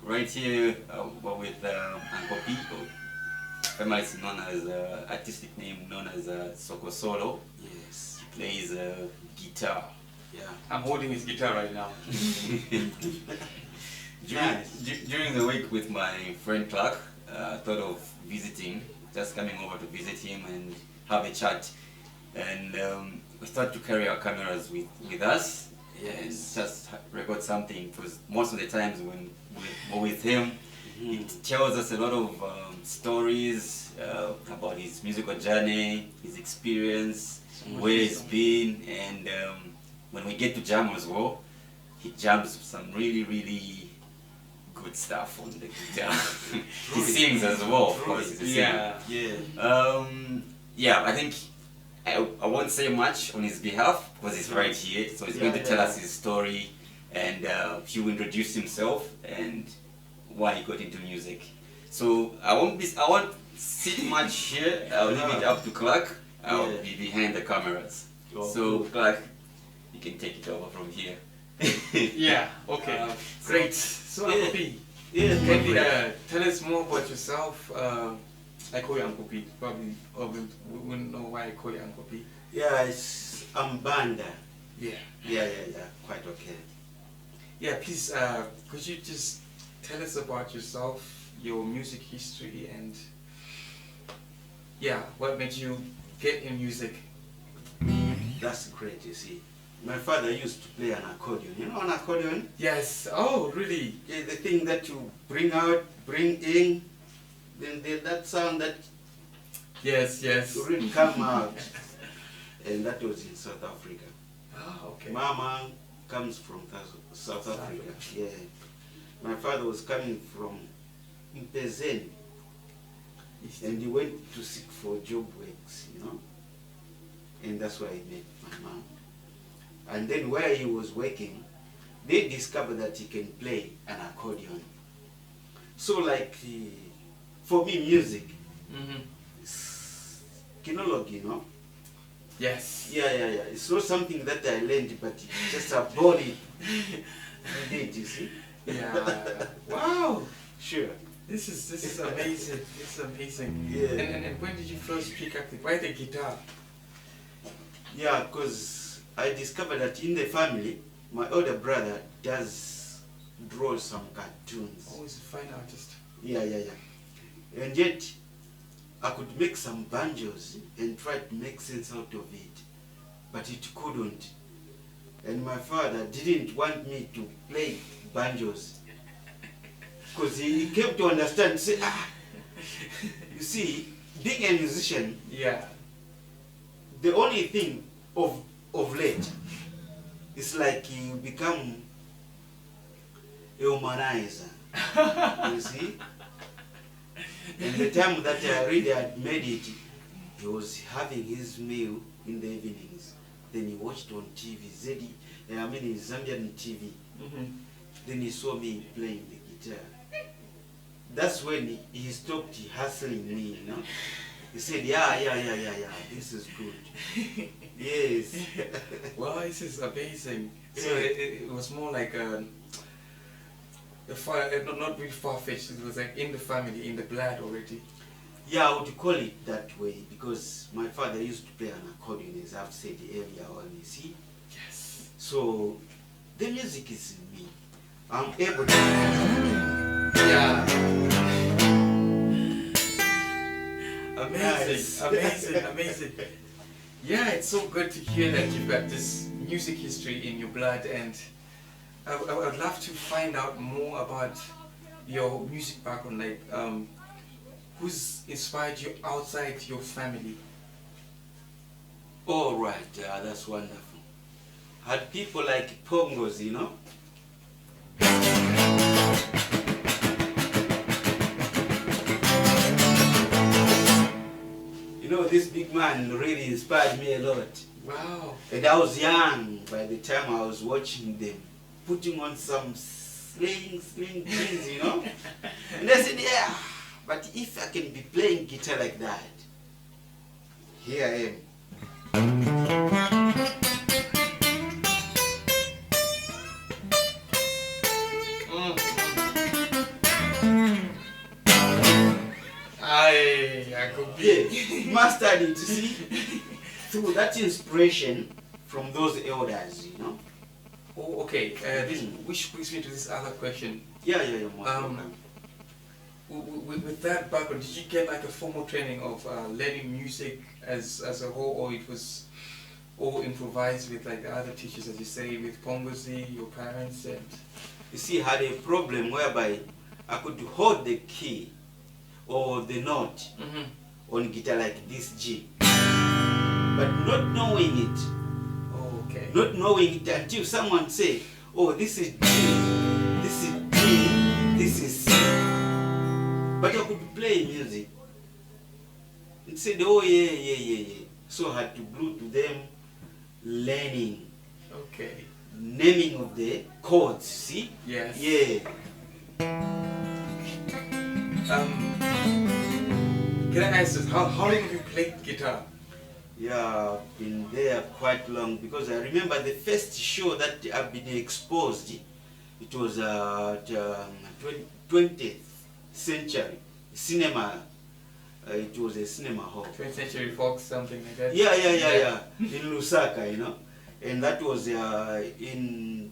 Right here, we're with Uncle P, family is known as artistic name known as Sokosolo. Yes. He plays guitar. Yeah. I'm holding his guitar right now. During the week with my friend Clark, I thought of visiting, just coming over to visit him and have a chat. And we thought to carry our cameras with us. Yes. And just record something, because most of the times when we're with him, it tells us a lot of stories about his musical journey, his experience, where he's been, and when we get to jam as well, he jams some really good stuff on the guitar. He sings as well, of course. Yeah. Yeah, I think I won't say much on his behalf because he's right here, so he's going to tell us his story, and he will introduce himself and why he got into music. So I won't sit much here. I'll leave it up to Clark. I'll be behind the cameras. So Clark, you can take it over from here. Yeah. Okay. Great. So Uncle P, can you tell us more about yourself? I call you Uncle P. Probably we wouldn't know why I call you Uncle P. Yeah, I'm Banda. Yeah. Yeah. Quite okay. Yeah. Please, could you just tell us about yourself, your music history, and what made you get in music? That's great, you see. My father used to play an accordion. You know an accordion? Yes. Oh, really? Yeah, the thing that you bring out, bring in, then that sound that Yes. will come out. And that was in South Africa. Oh, okay. Mama comes from South Africa. Yeah. My father was coming from Mpezeni. And he went to seek for job works, you know. And that's where he met my mom. And then where he was working, they discovered that he can play an accordion. So like, for me, music, is kinology, you know? Yes. Yeah. It's not something that I learned, but it's just a body did, you see? Yeah. Wow. Sure. This is amazing. It's amazing. Yeah. And when did you first pick up the guitar? Yeah, because I discovered that in the family, my older brother draw some cartoons. Oh, he's a fine artist. Yeah. And yet, I could make some banjos and try to make sense out of it, but it couldn't. And my father didn't want me to play banjos, because he came to understand, say, you see, being a musician, the only thing of late is like you become a humanizer, you see. And the time that I really had made it, he was having his meal in the evenings. Then he watched on TV, Zambian TV. Then he saw me playing the guitar. That's when he stopped hassling me, you know. He said, yeah, this is good. Yes. Well, this is amazing. So it was more like not really far-fetched. It was like in the family, in the blood already. Yeah, I would call it that way, because my father used to play an accordion, as I've said earlier on, you see. Yes. So the music is in me. I'm able to. Yeah. Nice. Amazing. Yeah, it's so good to hear that you've got this music history in your blood, and I would love to find out more about your music background, like who's inspired you outside your family? All right, that's wonderful. Had people like Pongos, you know? You know, this big man really inspired me a lot. Wow. And I was young by the time I was watching them, putting on some sling things, you know? And I said, yeah, but if I can be playing guitar like that, here I am. Yeah, mastered it, you see, through that inspiration from those elders, you know. Oh, okay. Which brings me to this other question. Yeah, most welcome. With that background, did you get like a formal training of learning music as a whole, or it was all improvised with like the other teachers, as you say, with Pongozi, your parents, and... You see, I had a problem whereby I could hold the key or the note on guitar like this G, but not knowing it. Oh, okay. Not knowing it until someone say, oh, this is G, this is D, this is C. But I could play music. It said, oh yeah. So I had to glue to them, learning. Okay. Naming of the chords, see? Yes. Yeah. Can I ask this? How long have you played guitar? Yeah, I've been there quite long because I remember the first show that I've been exposed, it was at 20th century cinema. It was a cinema hall. 20th Century Fox, something like that? Yeah. In Lusaka, you know. And that was in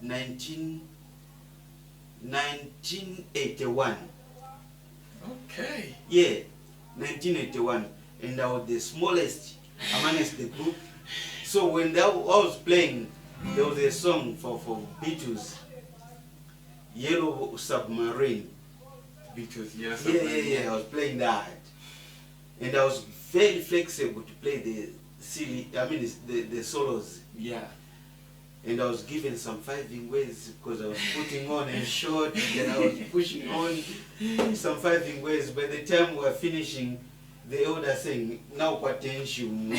1981. Okay. Yeah, 1981. And I was the smallest amongst the group. So when I was playing, there was a song for Beatles, Yellow Submarine. Beatles, yes. Yeah, I was playing that. And I was very flexible to play the solos. Yeah. And I was given some 5 ways because I was putting on a short and I was pushing on some 5 ways. By the time we were finishing, the elder saying, now potential, and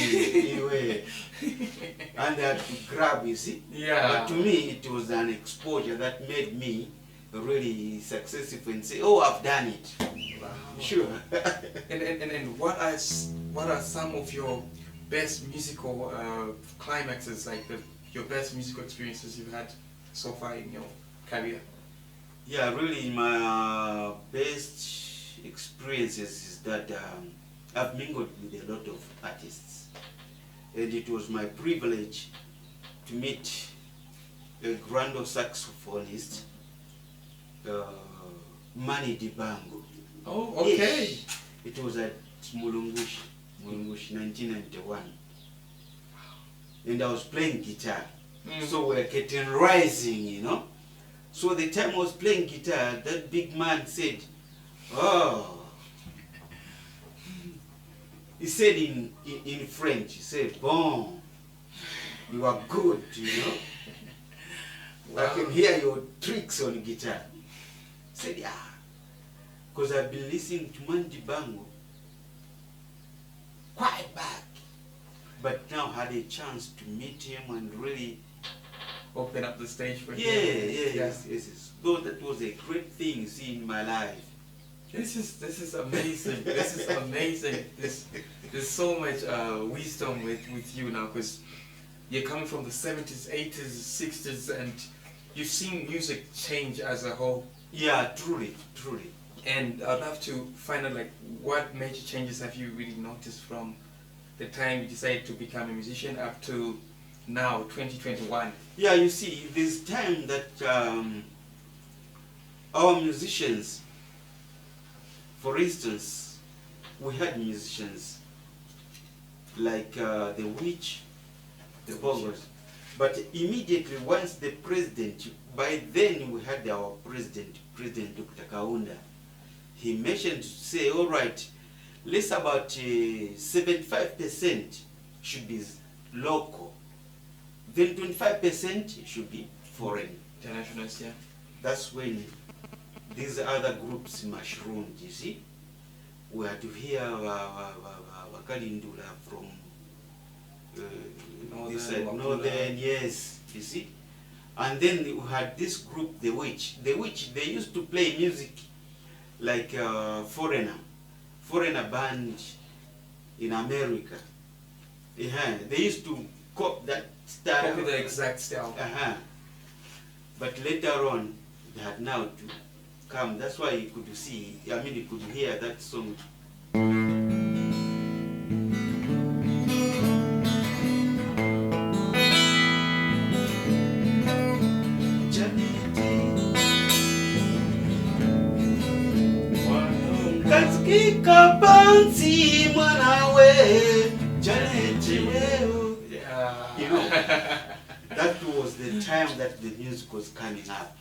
I had to grab, you see. Yeah. But to me, it was an exposure that made me really successful and say, oh, I've done it. Wow. Sure. and what are some of your best musical climaxes, like your best musical experiences you've had so far in your career? Yeah, really my best experiences is that I've mingled with a lot of artists, and it was my privilege to meet a grand saxophonist, Mani Dibango. Oh, okay. Yes. It was at Mulungushi, 1991. And I was playing guitar. So we're getting rising, you know. So the time I was playing guitar, that big man said, oh. He said in French, he said, bon, you are good, you know. Wow. I can hear your tricks on guitar. I said, yeah. Because I've been listening to Mani Dibango quite back. But now had a chance to meet him and really open up the stage for him. Yes. Though that was a great thing, you see, in my life. This is amazing. This is amazing. There's so much wisdom with you now, because you're coming from the 70s, 80s, 60s, and you've seen music change as a whole. Yeah, truly. And I'd love to find out, like, what major changes have you really noticed from the time you decided to become a musician up to now, 2021? Yeah, you see, there's time that our musicians, for instance, we had musicians like the Witch, the Bongos, but immediately once the president, by then we had our President Dr. Kaunda, he mentioned to say, all right, less about 75% should be local, then 25% should be foreign. Internationals, yeah. That's when these other groups mushroomed, you see. We had to hear Wakalindula from this side, Northern, yes, you see. And then we had this group, the Witch. The Witch, they used to play music like foreigner band in America. They used to copy that style. Copy the exact style. But later on, they had now to come. That's why you could see, you could hear that song. Katsuka pansi mwanawe Janetiweo. Yeah. You know, that was the time that the music was coming up.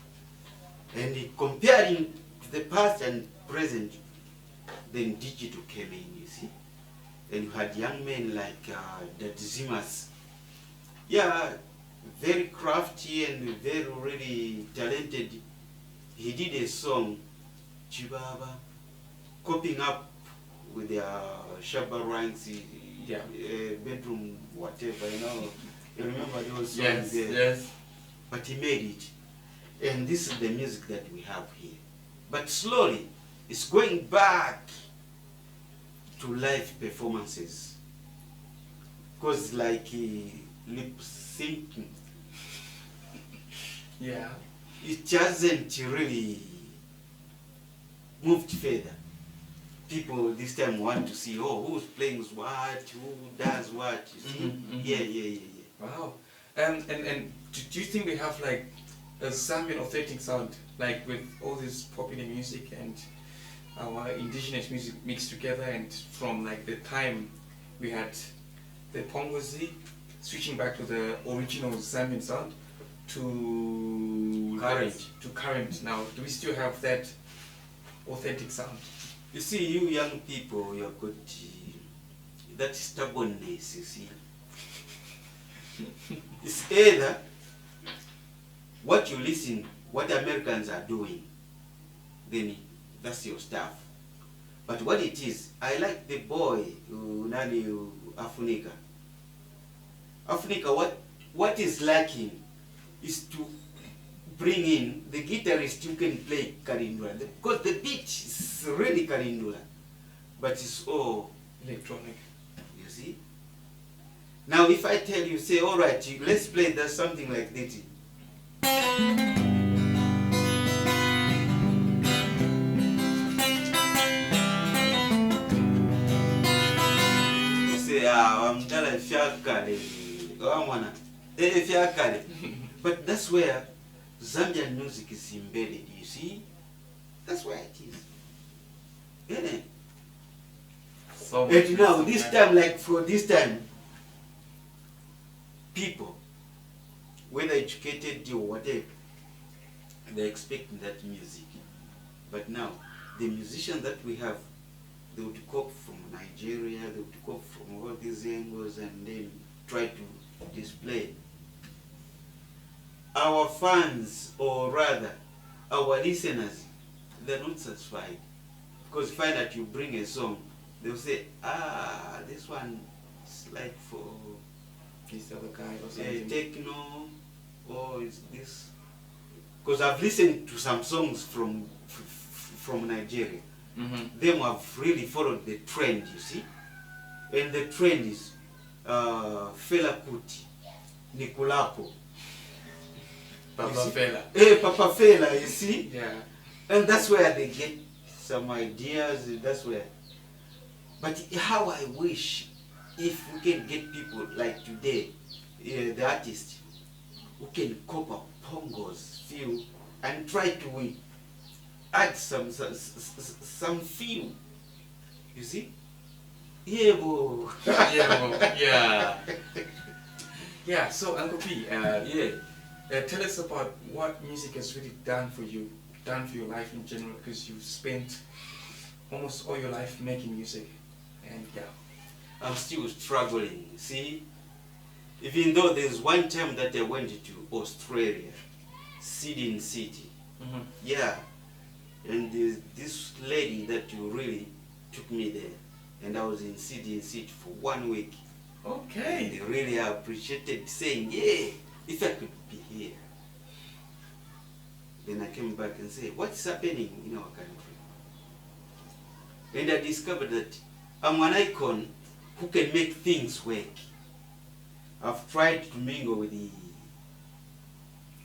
And comparing the past and present, then digital came in, you see. And you had young men like the Zimas. Yeah, very crafty and very really talented. He did a song, Chibaba, coping up with their Shabba ranks, Yeah. bedroom, whatever, you know. You remember those songs? Yes, there? yes. But he made it. And this is the music that we have here. But slowly, it's going back to live performances. Because like lip syncing, Yeah. it hasn't really moved further. People this time want to see, oh, who's playing what, who does what, you see? Mhm, mhm. Yeah. Wow. And do you think we have like a Zambian authentic sound, like with all this popular music and our indigenous music mixed together, and from like the time we had the Pongozi, switching back to the original Zambian sound to current now. Do we still have that authentic sound? You see, you young people, you have got that stubbornness, you see. It's either what you listen, what Americans are doing, then that's your stuff. But what it is, I like the boy, Nani Afunika. Afunika, what is lacking is to bring in the guitarist who can play Karindula. Because the beat is really Karindula, but it's all Electronic. you see. Now if I tell you, say, all right, let's play that something like this. You say, I'm telling you, but that's where Zambian music is embedded, you see? That's where it is. Yeah. So And now, this time, like for this time, people, whether educated or whatever, they're expecting that music. But now, the musicians that we have, they would cop from Nigeria, they would cop from all these angles and then try to display. Our fans, or rather, our listeners, they're not satisfied. Because find that you bring a song, they'll say, this one is like for this other guy or something. techno, or is this? Because I've listened to some songs from Nigeria. Mm-hmm. Them have really followed the trend, you see. And the trend is Fela Kuti, Nikulapo. Papa Fela. Papa Fela, you see. Yeah. And that's where they get some ideas, that's where. But how I wish if we can get people like today, the artists, who can cope up pongos, feel, and try to add some feel. You see? Yeah, bro. Yeah. Yeah, so Uncle P, tell us about what music has really done for you, done for your life in general, because you've spent almost all your life making music. And yeah. I'm still struggling, see? Even though there's one time that I went to Australia, Sydney City. Mm-hmm. Yeah. And there's this lady that really took me there. And I was in Sydney City for 1 week. Okay. And they really appreciated saying, yeah, if I could be here. Then I came back and said, what's happening in our country? And I discovered that I'm an icon who can make things work. I've tried to mingle with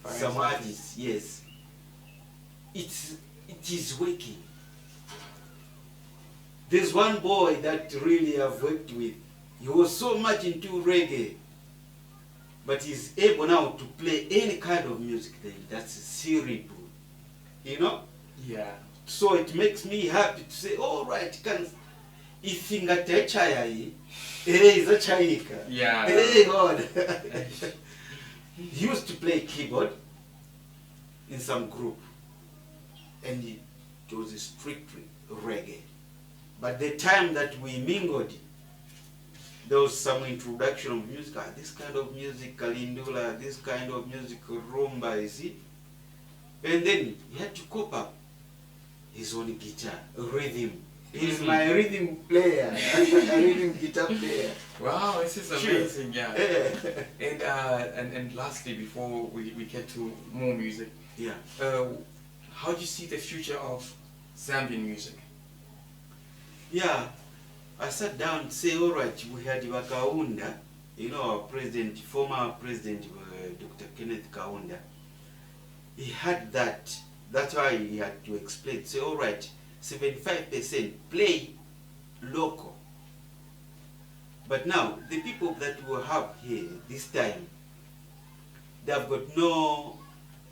some artists, yes. It is working. There's one boy that really I've worked with. He was so much into reggae, but he's able now to play any kind of music. Then that's cerebral, you know. Yeah. So it makes me happy to say, all right, can if you got a chai, is a chaika. Yeah. Hey, God. He used to play keyboard in some group, and it was strictly reggae. But the time that we mingled, there was some introduction of music, this kind of music, Kalindula, this kind of music, rumba, you see? And then he had to cope up his own guitar, rhythm. He's my rhythm player, a rhythm guitar player. Wow, this is amazing, Sure. Yeah. And lastly, before we get to more music, Yeah. how do you see the future of Zambian music? Yeah, I sat down and say, all right, we had Kaunda, you know, our president, former president, Dr. Kenneth Kaunda. He had that. That's why he had to explain. Say, all right, 75% play local. But now, the people that we have here this time, they have got no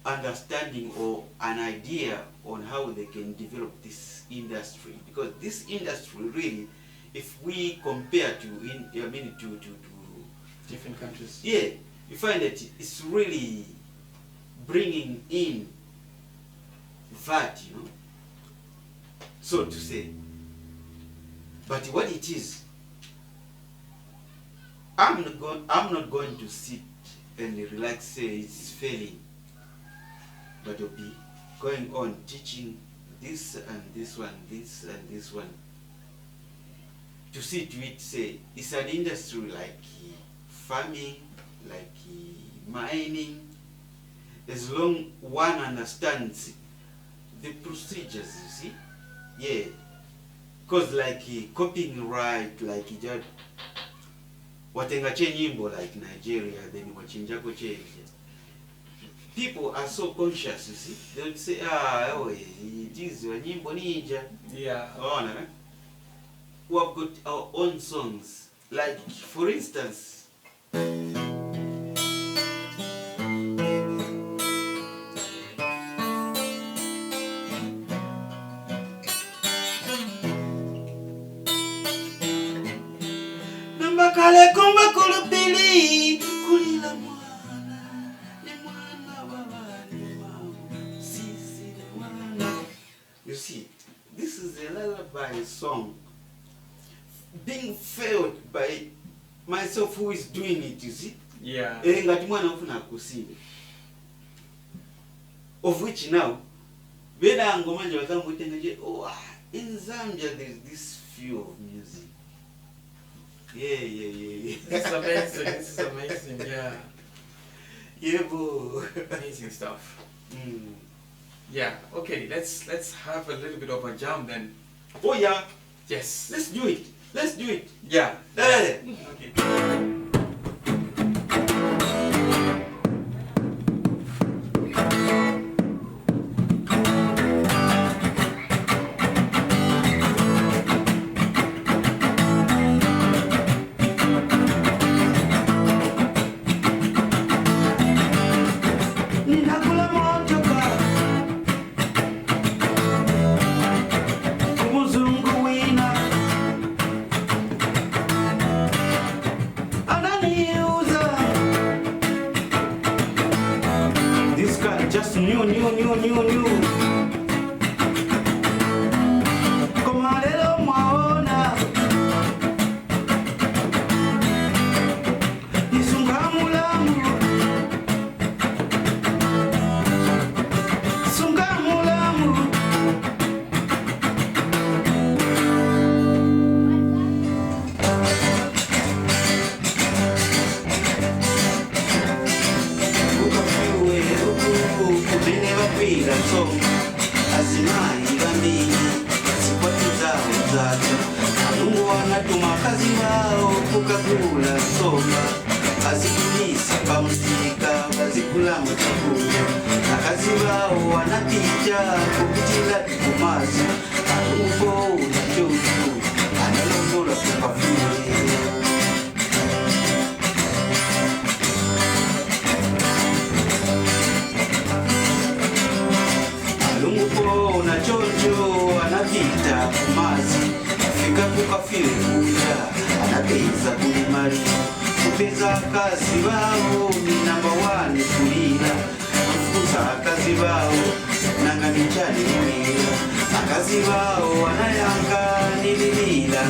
understanding or an idea on how they can develop this industry. Because this industry really, if we compare to Different countries. yeah, you find that it's really bringing in VAT, you know, so to say. But what it is, I'm not going to sit and relax, say it's failing, but I'll be going on teaching this and this one, this and this one, to see to it, say it's an industry like farming, like mining, as long one understands the procedures, you see. Yeah, because like copyright, like just watengache nyimbo like Nigeria, then wachinjako change. People are so conscious, you see. They would say, oh, it is your nyimbo ninja. Yeah. Oh, no. We have got our own songs. Like, for instance, Nambakale kumba kulupili kulila mwana ni mwana baba ni mama sisi ni mwana. You see, this is a lullaby song being felt by myself who is doing it, you see. Yeah. Ngati mwana ufuna kusinga. Of which now, beda ngomanja wakambutengeje, oh, in Zambia there's this few of music. Yeah. This is amazing. This is amazing. Yeah. Yeah, boo. Amazing stuff. Mm. Yeah. Okay. Let's have a little bit of a jam then. Oh yeah. Yes. Let's do it. Let's do it. Yeah. Hey. Okay. Ninakula motoka kumuzungu wina ananiuza. This guy just new. Koma lelo mwaona nisunga mulamu so azimai bambini sipoteza uzato Mungu anatuma kazi wao kukagula soka azikulisa pamusika bazikula mutakuja na kazi wao wanapita kupitila kumazi Mungu unachoju analongola kupafile. Lungu po Aliona chonjo anapita kumazi, fika kukafile kuja anapeza kulimali, kupeza kazi bao ni namba 1 kulira, kufuza kazi bao nanga michani mwira, akazi bao anayanga nililila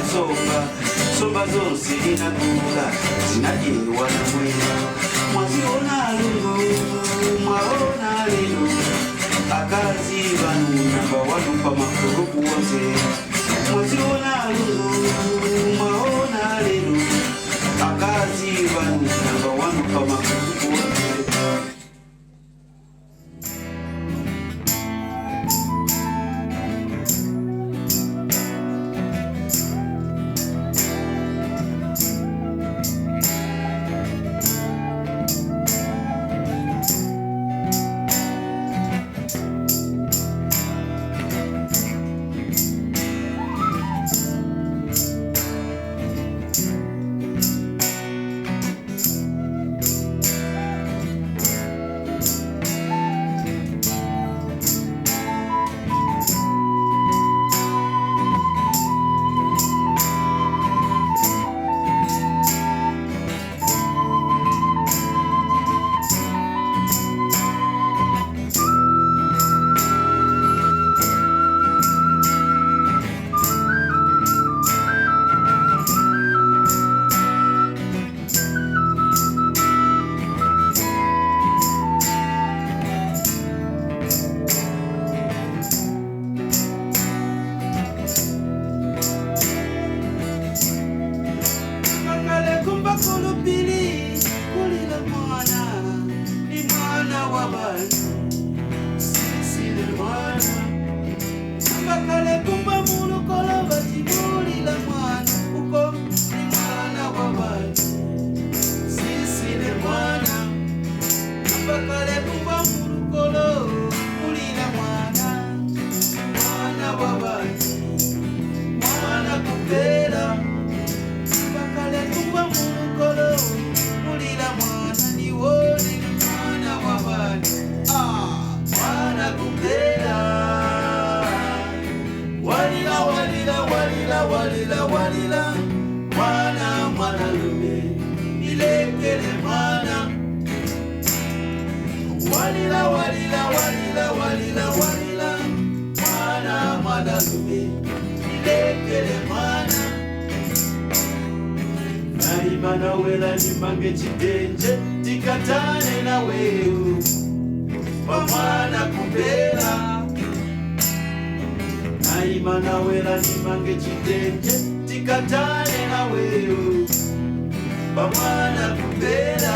nsomba zonse linakula zinajewa na mwera, mwaziona lungu mwaona lino, akazi banu namba 1 pa makuru kuwose, mwaziona lungu mwaona lino, akazi banu namba 1 pa makuru kuwose. Naimana wela nimange chitenje tikatane na wewe pamwana kupera. Naimana wela nimange chitenje tikatane na wewe pamwana kupera.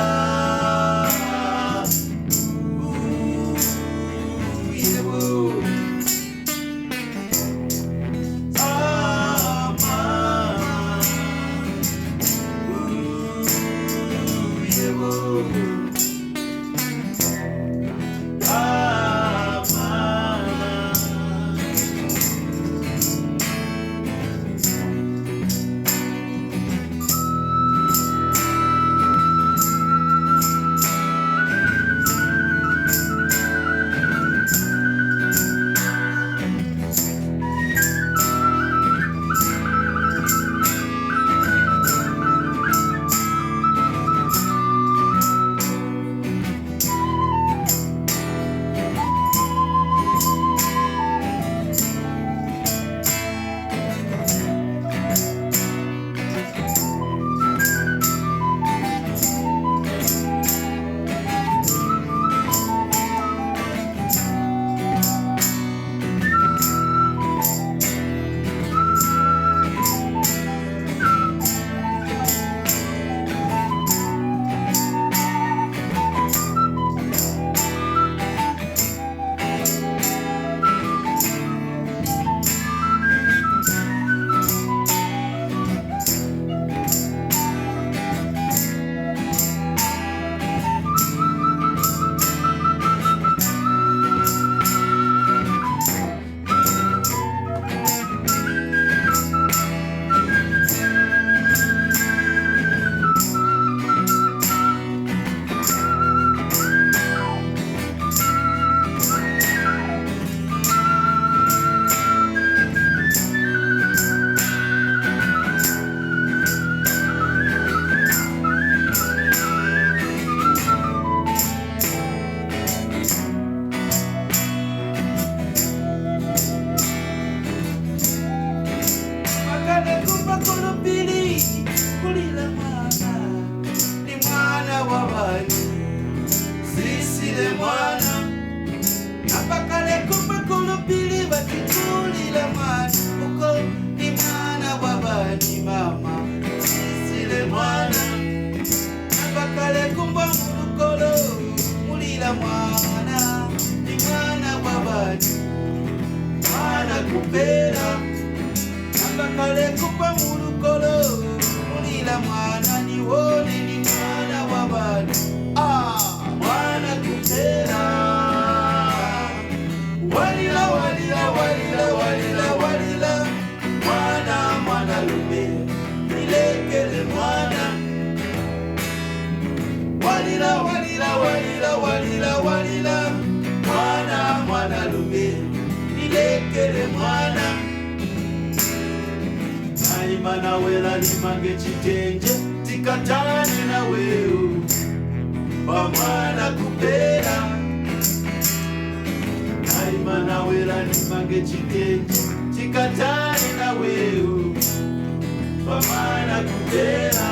kupera ambakale kupa mulukolo mulila mwana niwone ni mwana wabana mwana kupera walila walila walila walila walila mwana lume nilekele mwana walila walila walila walila walila mwana lume nilekele mwana naima nawela limange chitenje tikatane na weu pamwana kupera naima nawela limange chitenje tikatane na weu pamwana kupera